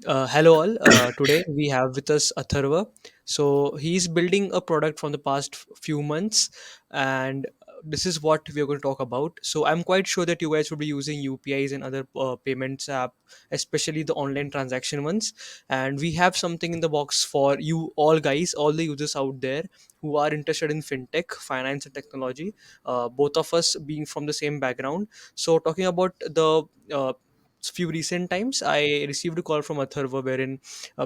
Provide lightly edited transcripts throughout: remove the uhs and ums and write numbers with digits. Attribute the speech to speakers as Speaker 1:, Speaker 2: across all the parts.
Speaker 1: Hello all. Today we have with us Atharva. So he's building a product from the past few months, and this is what we are going to talk about. So I'm quite sure that you guys will be using UPIs and other payments app, especially the online transaction ones. And we have something in the box for you all guys, all the users out there who are interested in fintech, finance, and technology. Both of us being from the same background. So talking about the few recent times I received a call from Atharva wherein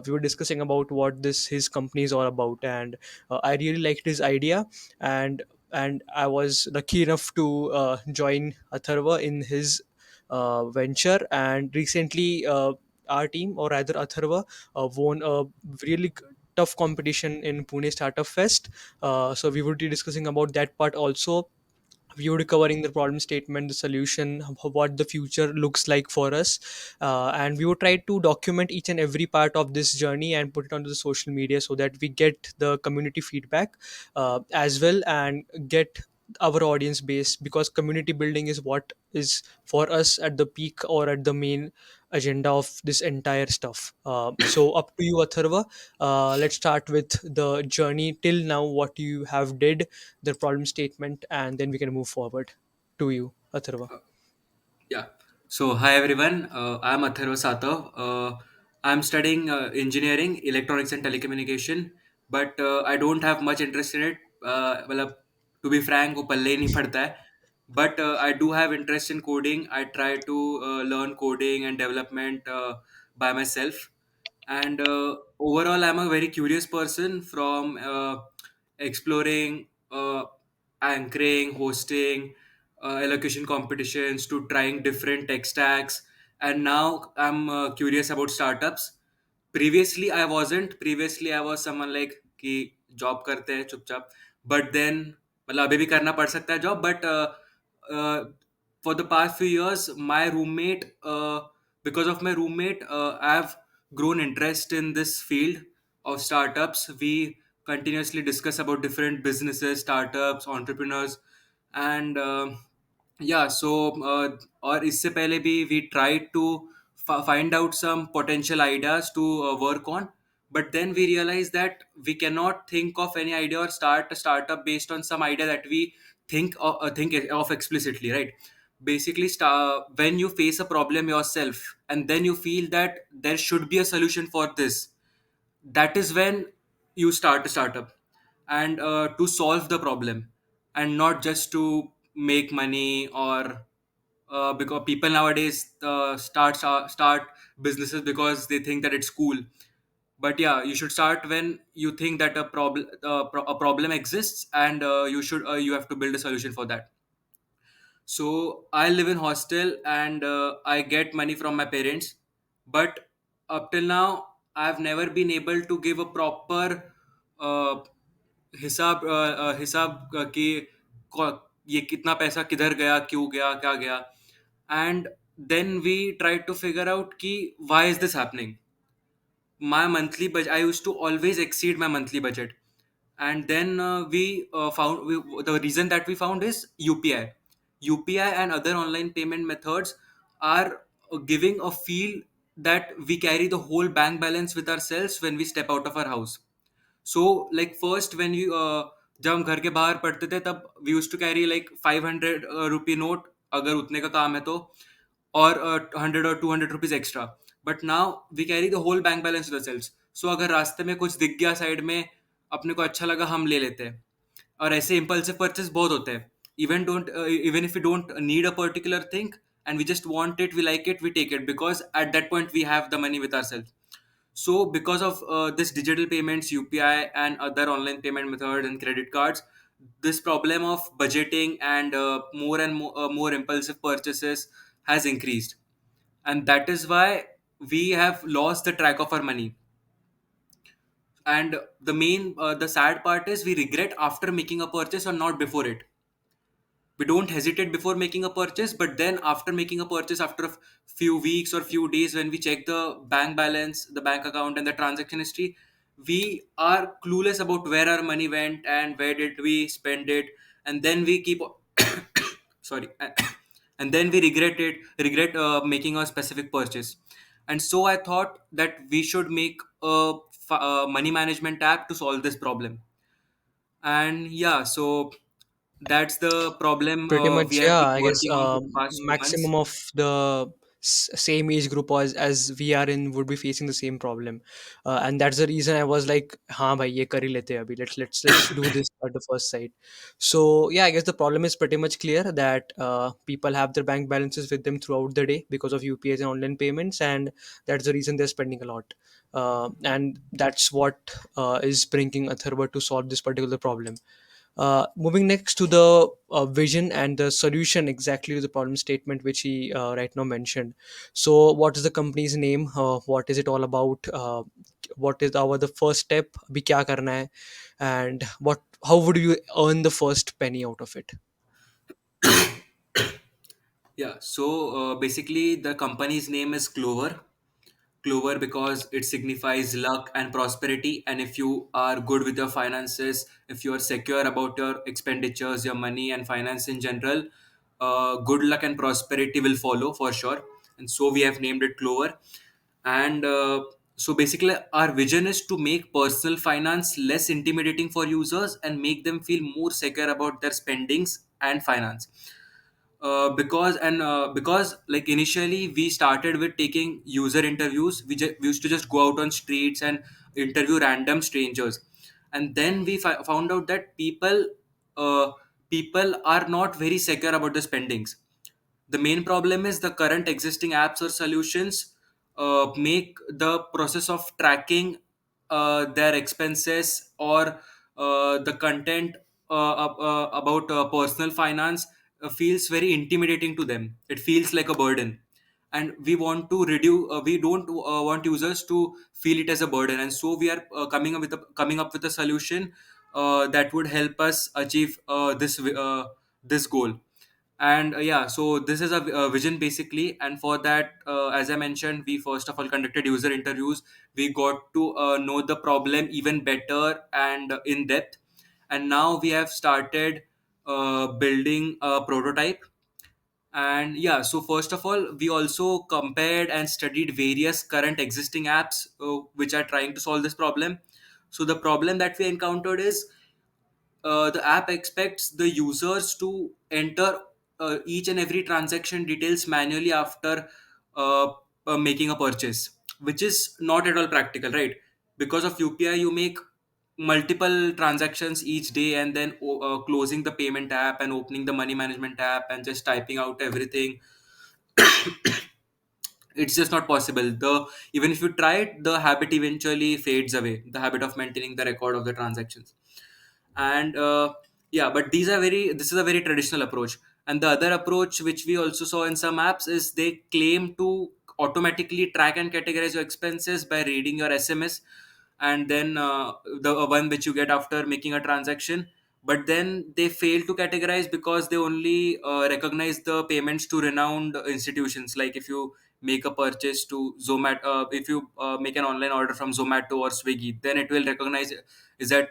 Speaker 1: we were discussing about what this his company is all about, and I really liked his idea, and I was lucky enough to join Atharva in his venture. And recently our team, or rather Atharva, won a really tough competition in Pune Startup Fest. So we would be discussing about that part also. We would be covering the problem statement, the solution, what the future looks like for us, and we would try to document each and every part of this journey and put it onto the social media so that we get the community feedback as well, and get our audience base, because community building is what is for us at the peak or at the main agenda of this entire stuff. So up to you, Atharva. Let's start with the journey till now, what you have did, the problem statement, and then we can move forward. To you, Atharva.
Speaker 2: Yeah. So, hi everyone. I'm Atharva Satav. I'm studying engineering, electronics, and telecommunication, but I don't have much interest in it. To be frank, वो पल्ले ही नहीं पड़ता है. But I do have interest in coding. I try to learn coding and development by myself. And overall, I'm a very curious person from exploring, anchoring, hosting, elocution competitions to trying different tech stacks. And now I'm curious about startups. Previously I was someone like कि job करते हैं चुपचाप. But then मतलब अभी भी करना पड़ सकता है job, but for the past few years because of my roommate, I've grown interest in this field of startups. We continuously discuss about different businesses, startups, entrepreneurs, and yeah. So और इससे पहले भी we tried to find out some potential ideas to work on, but then we realized that we cannot think of any idea or start a startup based on some idea that we think of explicitly, right? Basically, when you face a problem yourself and then you feel that there should be a solution for this, that is when you start a startup, and to solve the problem, and not just to make money, or because people nowadays start businesses because they think that it's cool. But yeah, you should start when you think that a problem exists, and you have to build a solution for that. So I live in hostel, and I get money from my parents. But up till now, I've never been able to give a proper uh, हिसाब कि ये कितना पैसा किधर गया, क्यों गया, क्या गया. And then we try to figure out कि why is this happening. My monthly budget, I used to always exceed my monthly budget. And then the reason that we found is UPI and other online payment methods are giving a feel that we carry the whole bank balance with ourselves when we step out of our house. So like first when you जब हम घर के बाहर पढ़ते थे तब we used to carry like 500 rupee note अगर उतने का काम है तो, और 100 or 200 rupees extra. But now we carry the whole bank balance with ourselves. So अगर रास्ते में कुछ दिख गया साइड में, अपने को अच्छा लगा, हम ले लेते हैं. और ऐसे impulsive purchase बहुत होते हैं. Even if we don't need a particular thing and we just want it, we like it, we take it because at that point we have the money with ourselves. So, because of this digital payments, UPI, and other online payment methods and credit cards, this problem of budgeting and more impulsive purchases has increased, and that is why we have lost the track of our money. And the sad part is we regret after making a purchase or not before it. We don't hesitate before making a purchase, but then after making a purchase, after a few weeks or few days, when we check the bank balance, the bank account, and the transaction history, we are clueless about where our money went and where did we spend it. And then we keep sorry and then we regret making a specific purchase. And so I thought that we should make a money management app to solve this problem. And yeah, so that's the problem
Speaker 1: Pretty
Speaker 2: we
Speaker 1: much,
Speaker 2: have
Speaker 1: yeah.
Speaker 2: been
Speaker 1: I guess
Speaker 2: working on for the past 2 months.
Speaker 1: maximum of the same age group as we are in would be facing the same problem, and that's the reason I was like, "हाँ भाई ये कर ही लेते हैं अभी. Let's do this at the first sight." So yeah, I guess the problem is pretty much clear that people have their bank balances with them throughout the day because of UPIs and online payments, and that's the reason they're spending a lot. And that's what is bringing Atharva to solve this particular problem. Moving next to the vision and the solution exactly to the problem statement which he right now mentioned. So, what is the company's name? What is it all about? What is our the first step? अभी क्या करना है? And what? How would you earn the first penny out of it?
Speaker 2: Yeah, so basically, the company's name is Clover. Clover because it signifies luck and prosperity. And if you are good with your finances, if you are secure about your expenditures, your money, and finance in general, good luck and prosperity will follow for sure. And so we have named it Clover. And so basically, our vision is to make personal finance less intimidating for users and make them feel more secure about their spendings and finance. Because like initially we started with taking user interviews. We used to just go out on streets and interview random strangers, and then we found out that uh, people are not very secure about the spendings. The main problem is the current existing apps or solutions make the process of tracking their expenses or the content about personal finance feels very intimidating to them. It feels like a burden, and we want to reduce. We don't want users to feel it as a burden, and so we are coming up with a solution that would help us achieve this goal. And yeah, so this is a vision basically. And for that, as I mentioned, we first of all conducted user interviews. We got to know the problem even better and in depth. And now we have started building a prototype. And yeah, so first of all, we also compared and studied various current existing apps which are trying to solve this problem. So the problem that we encountered is the app expects the users to enter each and every transaction details manually after uh, making a purchase, which is not at all practical, right? Because of UPI, you make multiple transactions each day, and then closing the payment app and opening the money management app and just typing out everything. It's just not possible. The Even if you try it, the habit eventually fades away, the habit of maintaining the record of the transactions. And yeah, but this is a very traditional approach. And the other approach which we also saw in some apps is they claim to automatically track and categorize your expenses by reading your SMS, and then the one which you get after making a transaction. But then they fail to categorize because they only recognize the payments to renowned institutions. Like if you make a purchase to Zomato, if you make an online order from Zomato or Swiggy, then is that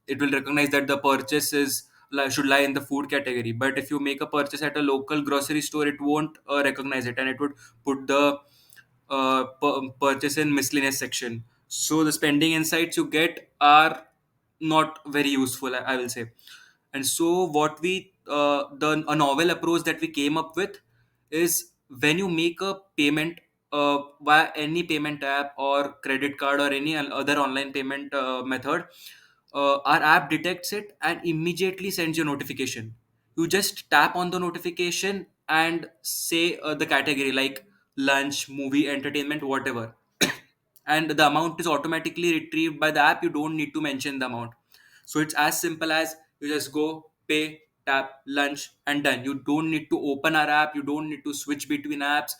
Speaker 2: it will recognize that the purchase should lie in the food category. But if you make a purchase at a local grocery store, it won't recognize it, and it would put the purchase in miscellaneous section. So the spending insights you get are not very useful, I will say. And so what we the a novel approach that we came up with is when you make a payment via any payment app or credit card or any other online payment method, our app detects it and immediately sends you a notification. You just tap on the notification and say the category like lunch, movie, entertainment, whatever. And the amount is automatically retrieved by the app. You don't need to mention the amount. So it's as simple as you just go, pay, tap, lunch, and done. You don't need to open our app. You don't need to switch between apps.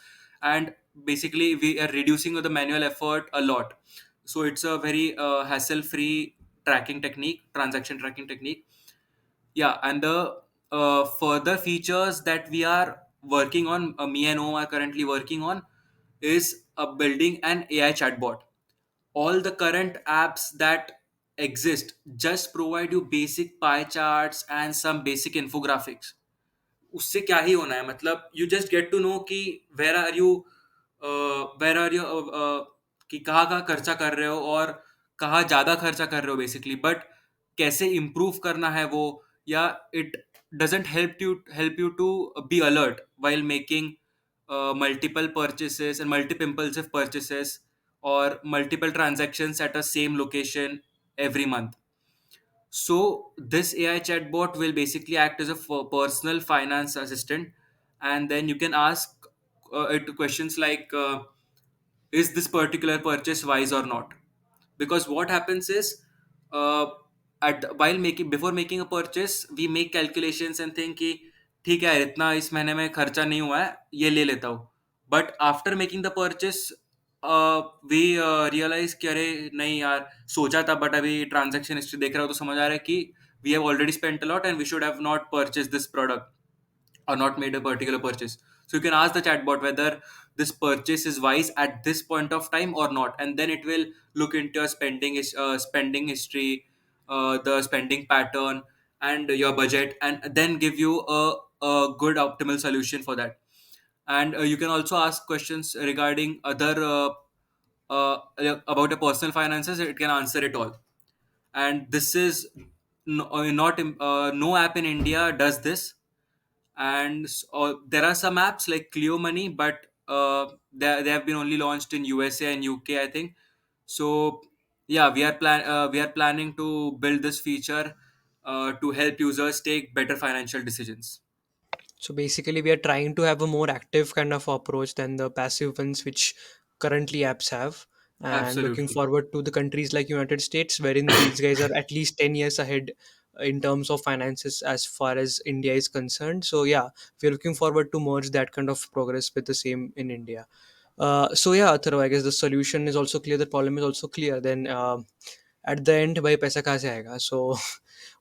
Speaker 2: And basically, we are reducing the manual effort a lot. So it's a very hassle-free tracking technique, transaction tracking technique. Yeah, and the further features that we are working on, me and Om are currently working on, is building an AI chatbot. All the current apps that exist just provide you basic pie charts and some basic infographics. उससे क्या ही होना है, मतलब you just get to know कि where are you where are you, कि कहाँ कहाँ खर्चा कर रहे हो और कहाँ ज़्यादा खर्चा कर रहे हो बेसिकली, बट कैसे इम्प्रूव करना है वो, या it doesn't help you to be alert while making multiple purchases and multiple impulsive purchases or multiple transactions at a same location every month. So this AI chatbot will basically act as a personal finance assistant, and then you can ask it questions like, is this particular purchase wise or not? Because what happens is, uh, while making before making a purchase, we make calculations and think कि ठीक है इतना इस महीने में खर्चा नहीं हुआ है, ये ले लेता हूँ. But after making the purchase we realize कि अरे नहीं यार, सोचा था बट अभी ट्रांजैक्शन हिस्ट्री देख रहा हूँ तो समझ आ रहा है कि we have already spent a lot and we should have not purchased this product or not made a particular purchase. So you can ask the chatbot whether this purchase is wise at this point of time or not, and then it will look into your spending history, the spending pattern, and your budget, and then give you a good optimal solution for that. And you can also ask questions regarding other about your personal finances. It can answer it all, and this is not no app in India does this. And there are some apps like Clio Money, but they have been only launched in USA and UK, I think. So yeah, we are planning to build this feature to help users take better financial decisions.
Speaker 1: So basically, we are trying to have a more active kind of approach than the passive ones which currently apps have. And looking
Speaker 2: Absolutely.
Speaker 1: forward to the countries like United States, wherein these guys are at least 10 years ahead in terms of finances as far as India is concerned. So yeah, we're looking forward to merge that kind of progress with the same in India. So yeah, Atharva, I guess the solution is also clear. The problem is also clear. Then at the end, भाई पैसा कहाँ से आएगा? So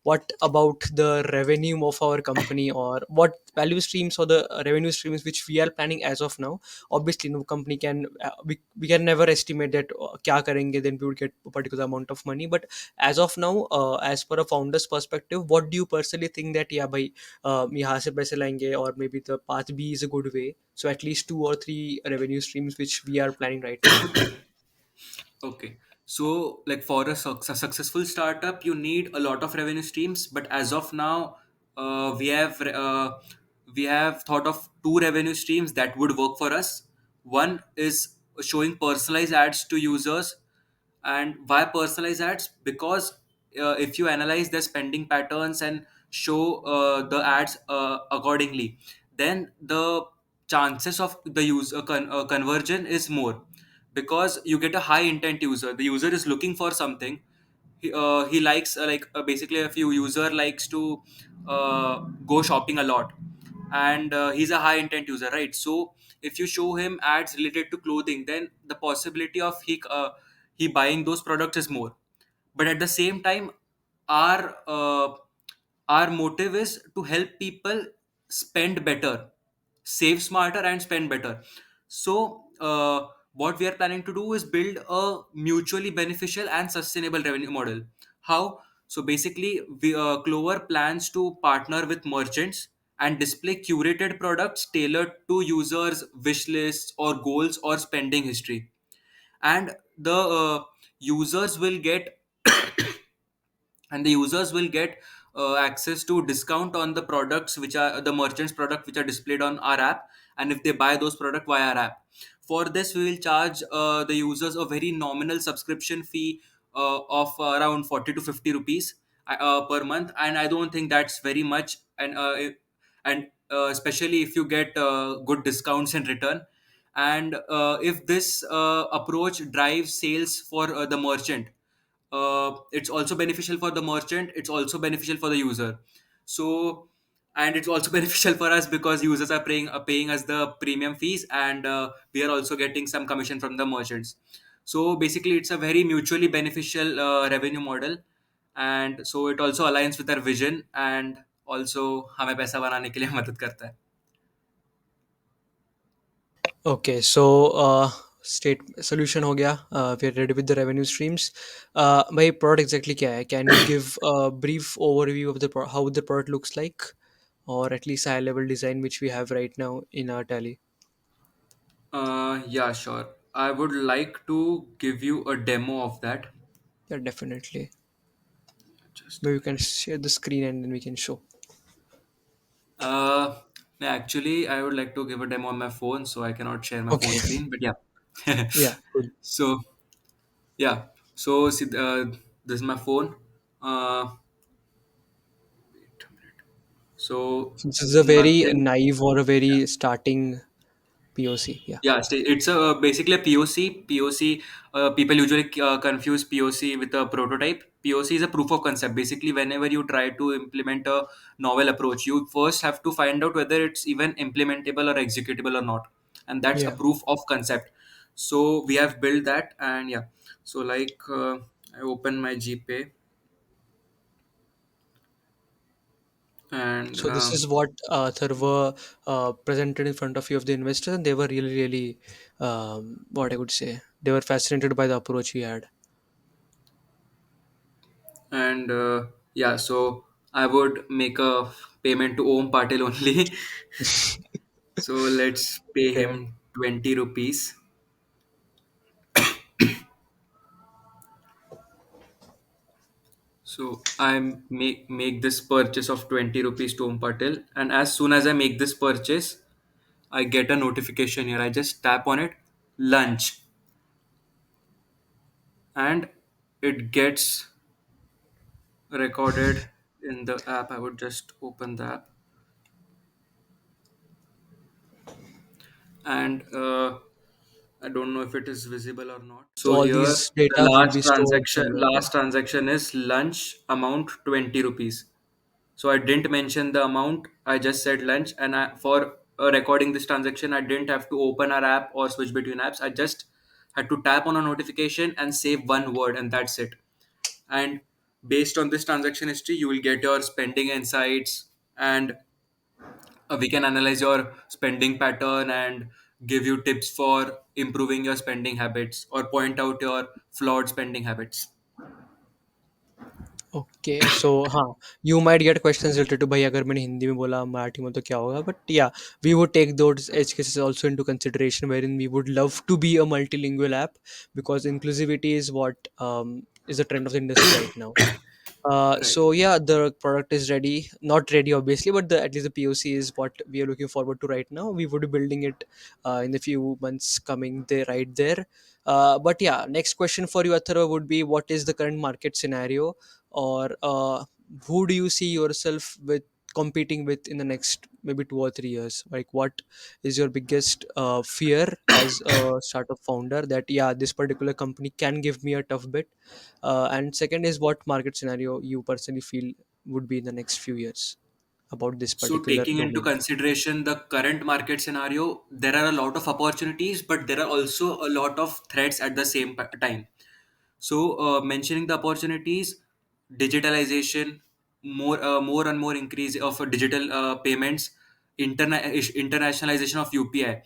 Speaker 1: what about the revenue of our company, or what value streams or the revenue streams which we are planning as of now? Obviously no company can we can never estimate that kya karenge then we would get a particular amount of money, but as of now, as per a founder's perspective, what do you personally think that yeah bhai यहाँ से पैसे लाएंगे, or maybe the path B is a good way, so at least 2 or 3 revenue streams which we are planning right now?
Speaker 2: Okay. So, like for a successful startup, you need a lot of revenue streams. But as of now, we have thought of two revenue streams that would work for us. One is showing personalized ads to users. And why personalized ads? Because if you analyze their spending patterns and show the ads accordingly, then the chances of the user conversion is more, because you get a high intent user. The user is looking for something. He likes basically, if you user likes to go shopping a lot, and he's a high intent user, right? So if you show him ads related to clothing, then the possibility of he buying those products is more. But at the same time, our uh, our motive is to help people spend better, save smarter, and spend better. So what we are planning to do is build a mutually beneficial and sustainable revenue model. How? So basically, Clover plans to partner with merchants and display curated products tailored to users wish lists or goals or spending history. And the users will get and the users will get access to discount on the products which are the merchants product which are displayed on our app, and if they buy those product via our app. For this, we will charge the users a very nominal subscription fee of around 40 to 50 rupees per month, and I don't think that's very much. And especially if you get good discounts in return. And if this approach drives sales for the merchant, it's also beneficial for the merchant, it's also beneficial for the user. So, and it's also beneficial for us because users are paying us the premium fees, and we are also getting some commission from the merchants. So basically, it's a very mutually beneficial revenue model, and so it also aligns with our vision, and also हमें पैसा बनाने के लिए मदद करता है.
Speaker 1: Okay, so state solution हो गया. We are ready with the revenue streams. भाई product exactly क्या है? Can you give a brief overview of the how the product looks like, or at least high level design which we have right now in our tally?
Speaker 2: Yeah, sure. I would like to give you a demo of that.
Speaker 1: Yeah, definitely.
Speaker 2: Just a
Speaker 1: Maybe we can
Speaker 2: minute.
Speaker 1: share the screen and then we can show.
Speaker 2: Uh, Actually, I would like to give a demo on my phone, so I cannot share my phone
Speaker 1: Okay.
Speaker 2: screen. But yeah,
Speaker 1: Yeah, cool.
Speaker 2: so yeah, so see, this is my phone. Uh, Wait a minute. So
Speaker 1: So this is a very
Speaker 2: nothing.
Speaker 1: naive or a very starting POC. Yeah.
Speaker 2: Yeah, it's a basically a POC. POC, people usually confuse POC with a prototype. POC is a proof of concept. Basically, whenever you try to implement a novel approach, you first have to find out whether it's even implementable or executable or not, and that's a
Speaker 1: Yeah.
Speaker 2: proof of concept. So we have built that, and yeah. So like, I open my GPay, and
Speaker 1: So this is what Tharva presented in front of you of the investors, and they were really, really, what I would say, they were fascinated by the approach he had.
Speaker 2: yeah, so I would make a payment to Om Patil only. So let's pay
Speaker 1: Okay.
Speaker 2: him 20 rupees. So I make this purchase of 20 rupees to Om Patil, and as soon as I make this purchase, I get a notification here. I just tap on it, lunch, and it gets recorded in the app. I would just open the app, and I don't know if it is visible or not.
Speaker 1: So
Speaker 2: So
Speaker 1: all
Speaker 2: here,
Speaker 1: these
Speaker 2: the
Speaker 1: data will be stored somewhere. Yeah.
Speaker 2: last transaction is lunch amount 20 rupees. So I didn't mention the amount. I just said lunch, and for recording this transaction, I didn't have to open our app or switch between apps. I just had to tap on a notification and say one word, and that's it. And based on this transaction history, you will get your spending insights, and we can analyze your spending pattern and give you tips for improving your spending habits or point out your flawed spending habits.
Speaker 1: Okay so हाँ you might get questions related to भाई अगर मैंने हिंदी में बोला मराठी में तो क्या होगा but yeah we would take those edge cases also into consideration wherein we would love to be a multilingual app because inclusivity is what is the trend of the industry right now.
Speaker 2: Right.
Speaker 1: So yeah, the product is ready, not ready obviously, but at least the POC is what we are looking forward to right now. We would be building it in the few months coming there, right there. But yeah, next question for you, Atharva, would be what is the current market scenario, or who do you see yourself with competing with in the next maybe 2 or 3 years? Like, what is your biggest fear as a startup founder that yeah, this particular company can give me a tough bit? And second is what market scenario you personally feel would be in the next few years about this
Speaker 2: So,
Speaker 1: particular
Speaker 2: taking into
Speaker 1: domain?
Speaker 2: consideration the current market scenario, there are a lot of opportunities, but there are also a lot of threats at the same time. So, mentioning the opportunities, digitalization, more and more increase of digital payments, internationalization of UPI.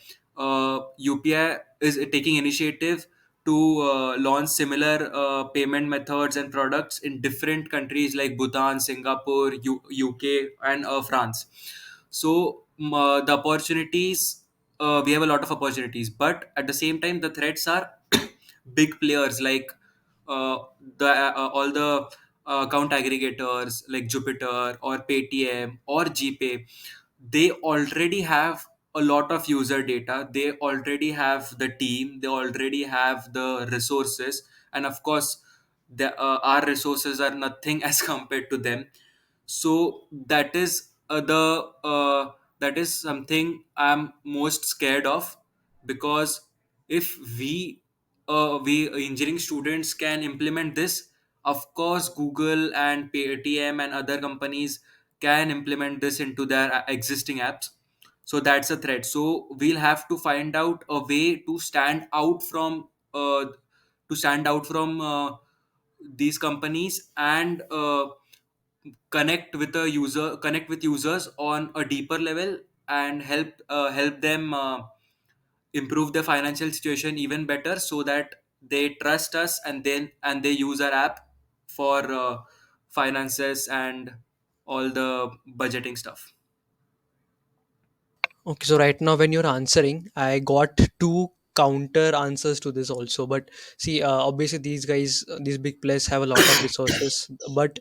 Speaker 2: UPI is taking initiative to launch similar payment methods and products in different countries like Bhutan, Singapore, UK, and France. So the opportunities, we have a lot of opportunities, but at the same time, the threats are big players like uh, the all the account aggregators like Jupiter or Paytm or GPay. They already have a lot of user data. They already have the team. They already have the resources, and of course, our resources are nothing as compared to them. So that is something I'm most scared of, because if we engineering students can implement this, of course Google and Paytm and other companies can implement this into their existing apps. So that's a threat. So we'll have to find out a way to stand out from these companies, and connect with users on a deeper level, and help them improve their financial situation even better, so that they trust us, and they use our app for finances and all the budgeting stuff.
Speaker 1: Okay, so right now when you're answering, I got two counter answers to this also. But see, obviously these guys, these big players have a lot of resources, but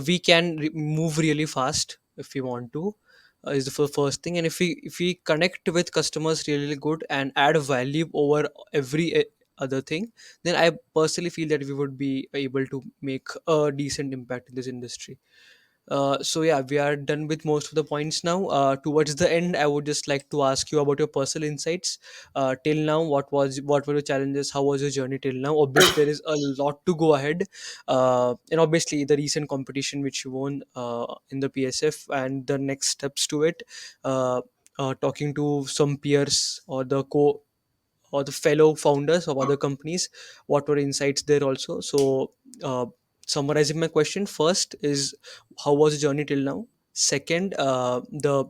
Speaker 1: we can move really fast if we want to. Is the first thing, and if we connect with customers really good and add value over every other thing, then I personally feel that we would be able to make a decent impact in this industry. So yeah, we are done with most of the points now. Towards the end, I would just like to ask you about your personal insights. Till now, what were your challenges? How was your journey till now? Obviously, there is a lot to go ahead, and obviously the recent competition which you won in the PSF and the next steps to it. Uh, Talking to some peers or the fellow founders of other companies, what were insights there also. So uh, summarizing my question, first is how was the journey till now. Second, the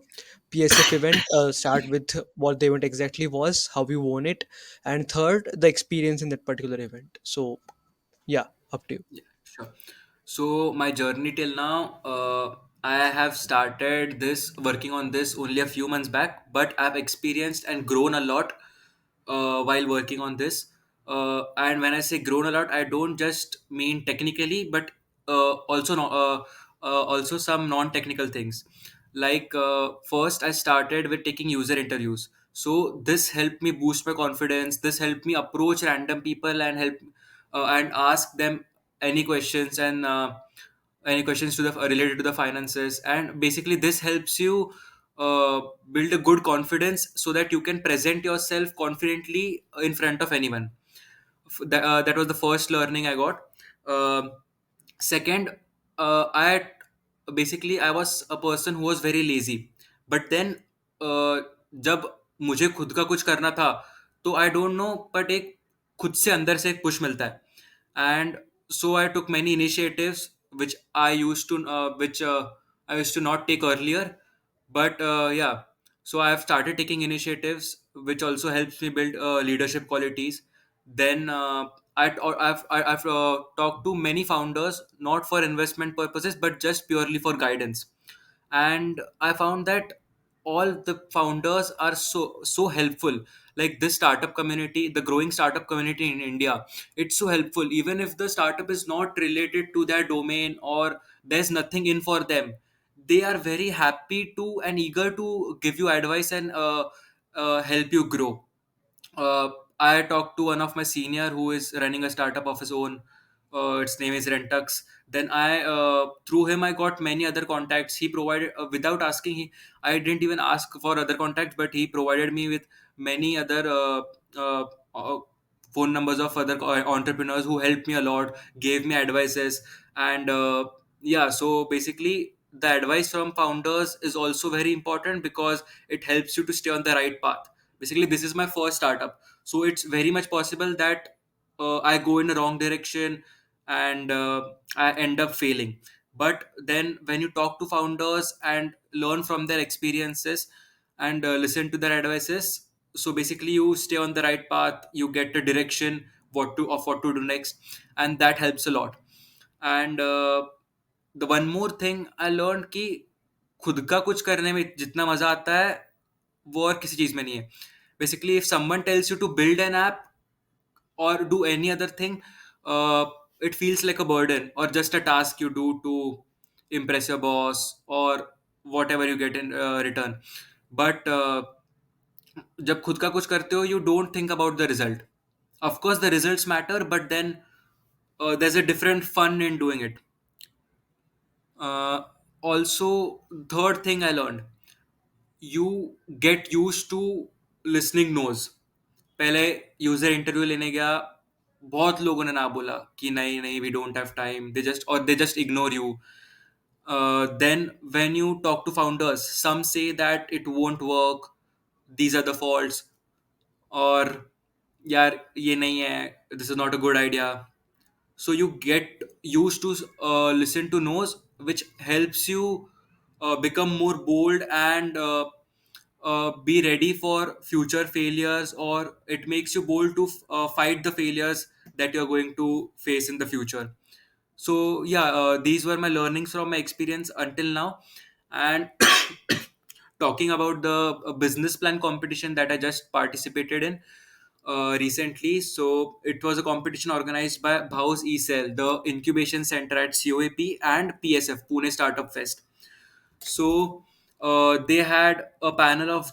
Speaker 1: PSF event, start with what the event exactly was, how we won it. And third, the experience in that particular event. So yeah, up to you.
Speaker 2: Yeah, sure. So my journey till now, I have started this working on this only a few months back, but I've experienced and grown a lot while working on this. And when I say grown a lot, I don't just mean technically, but also no, also some non-technical things. Like first, I started with taking user interviews. So this helped me boost my confidence. This helped me approach random people and help and ask them any questions and any questions to the related to the finances. And basically this helps you build a good confidence so that you can present yourself confidently in front of anyone. That was the first learning I got. Um Second, I basically I was a person who was very lazy. But then जब मुझे खुद का कुछ करना था, तो I don't know, but एक खुद से अंदर से एक पुश मिलता है. And so I took many initiatives which I used to not take earlier. But yeah, so I have started taking initiatives which also helps me build leadership qualities. Then I've talked to many founders, not for investment purposes but just purely for guidance. And I found that all the founders are so helpful. Like this startup community, the growing startup community in India, it's so helpful. Even if the startup is not related to their domain or there's nothing in for them, they are very happy to and eager to give you advice and help you grow. uh, I talked to one of my senior who is running a startup of his own. Its name is Rentux. Then I through him I got many other contacts. He provided without asking. I didn't even ask for other contacts, but he provided me with many other uh, uh, phone numbers of other entrepreneurs who helped me a lot, gave me advices, and yeah. So basically, the advice from founders is also very important because it helps you to stay on the right path. Basically, this is my first startup, so it's very much possible that I go in the wrong direction and I end up failing. But then when you talk to founders and learn from their experiences and listen to their advices, so basically you stay on the right path, you get the direction what to do next, and that helps a lot. And the one more thing I learned कि खुद का कुछ करने में जितना मजा आता है वो और किसी चीज में नहीं है. Basically, if someone tells you to build an app or do any other thing, it feels like a burden or just a task you do to impress your boss or whatever you get in return. But जब खुद का कुछ करते हो, you don't think about the result. Of course the results matter, but then there's a different fun in doing it. Also, third thing I learned, you get used to listening no's. पहले user interview लेने गया, बहुत लोगों ने ना बोला कि नहीं नहीं we don't have time, they just ignore you. Then when you talk to founders, some say that it won't work, these are the faults, और यार ये नहीं है, this is not a good idea. So you get used to listen to no's, which helps you become more bold and be ready for future failures, or it makes you bold to fight the failures that you're going to face in the future. So yeah, these were my learnings from my experience until now. And talking about the business plan competition that I just participated in recently. So it was a competition organized by Bhaus eCell, the incubation center at COAP, and PSF, Pune Startup Fest. So they had a panel of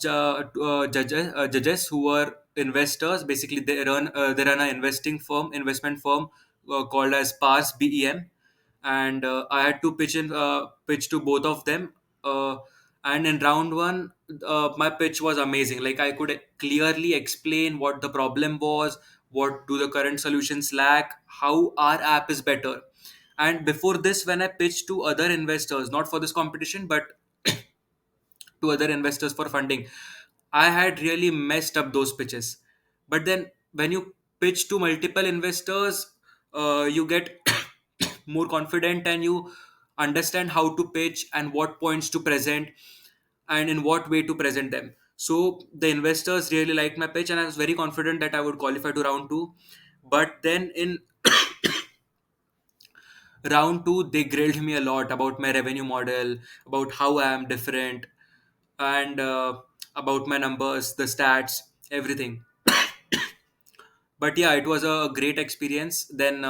Speaker 2: judges who were investors. Basically, they run an investment firm called as Pars BEM, and I had to pitch to both of them. Uh, and in round one, my pitch was amazing. Like, I could clearly explain what the problem was, what do the current solutions lack, how our app is better. And before this, when I pitched to other investors, not for this competition, but to other investors for funding, I had really messed up those pitches. But then when you pitch to multiple investors, you get more confident, and you understand how to pitch and what points to present and in what way to present them. So the investors really liked my pitch, and I was very confident that I would qualify to round two. But then in round two, they grilled me a lot about my revenue model, about how I am different, and about my numbers, the stats, everything. But yeah, it was a great experience. Then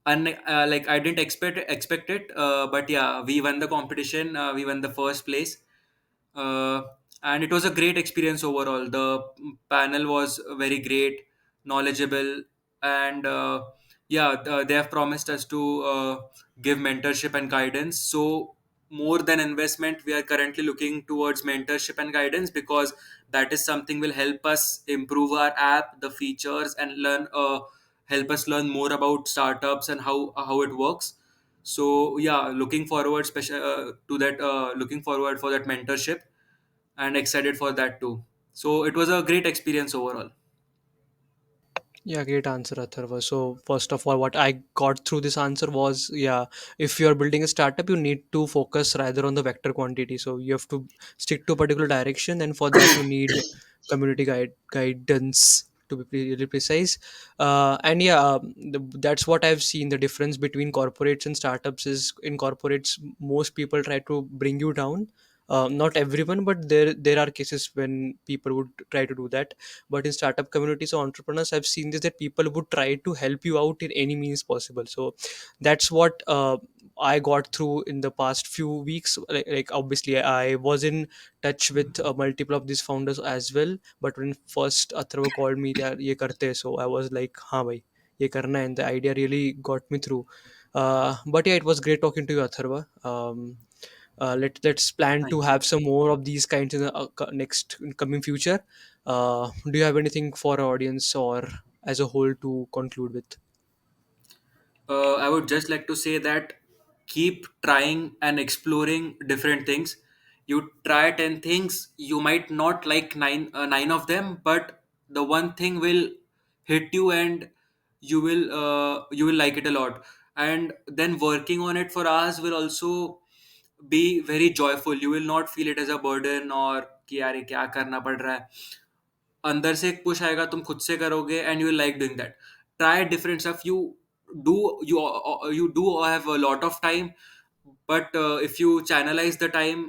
Speaker 2: like, I didn't expect it, but yeah, we won the competition. We won the first place, uh, and it was a great experience overall. The panel was very great, knowledgeable, and yeah, they have promised us to give mentorship and guidance. So more than investment, we are currently looking towards mentorship and guidance, because that is something will help us improve our app, the features, and help us learn more about startups and how it works. So yeah, looking forward to that, looking forward for that mentorship, and excited for that too. So it was a great experience overall.
Speaker 1: Yeah, great answer, Atharva. So, first of all, what I got through this answer was, yeah, if you're building a startup, you need to focus rather on the vector quantity. So, you have to stick to a particular direction, and for that, you need community guidance to be really precise. And yeah, that's what I've seen. The difference between corporates and startups is, in corporates, most people try to bring you down. Not everyone, but there are cases when people would try to do that. But in startup communities or entrepreneurs, I've seen this, that people would try to help you out in any means possible. So that's what I got through in the past few weeks. Like obviously I was in touch with multiple of these founders as well, but when first Atharva called me that ye karte hai, so I was like, ha bhai, ye karna hai, and the idea really got me through. But yeah, it was great talking to you, Atharva. Let's plan to
Speaker 2: Thank you.
Speaker 1: have some more of these kinds in the next coming future. Do you have anything for our audience or as a whole to conclude with?
Speaker 2: I would just like to say that keep trying and exploring different things. You try 10 things, you might not like nine of them, but the one thing will hit you, and you will like it a lot. And then working on it for hours will also be very joyful. You will not feel it as a burden, or कि यार ये क्या करना पड़ रहा है. अंदर से एक पुश आएगा, तुम खुद से करोगे, and you will like doing that. Try different stuff. do you do have a lot of time, but if you channelize the time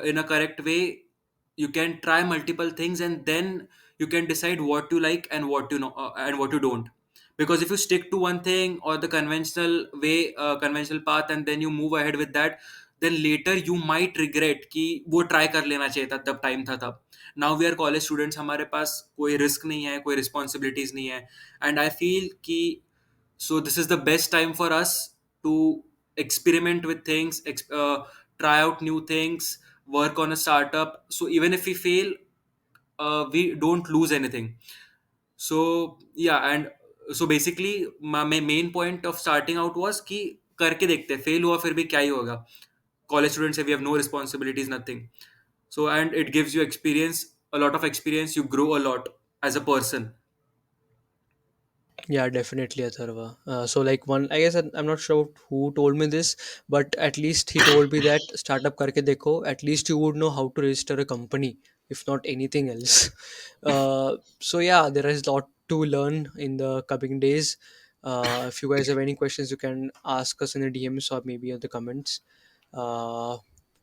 Speaker 2: in a correct way, you can try multiple things, and then you can decide what you like and what you know, and what you don't. Because if you stick to one thing, or the conventional way, conventional path, and then you move ahead with that, then later you might regret कि वो try कर लेना चाहिए था, तब time था तब. Now we are college students, हमारे पास कोई रिस्क नहीं है, कोई रिस्पॉन्सिबिलिटीज नहीं है. एंड आई फील कि so this is the best time for us to experiment with things, try out new things, work on a startup. So even if we fail, we don't lose anything. So yeah, and so basically my main point of starting out was कि करके देखते हैं, fail हुआ फिर भी क्या ही होगा. College students say we have no responsibilities, nothing. So and it gives you experience, a lot of experience. You grow a lot as a person.
Speaker 1: Yeah, definitely, Atharva. So, like one, I guess I'm not sure who told me this, but at least he told me that startup karke dekho. At least you would know how to register a company, if not anything else. So yeah, there is a lot to learn in the coming days. If you guys have any questions, you can ask us in the DMs or maybe in the comments. Uh,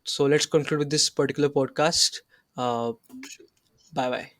Speaker 1: So let's conclude with this particular podcast. uh, Bye bye.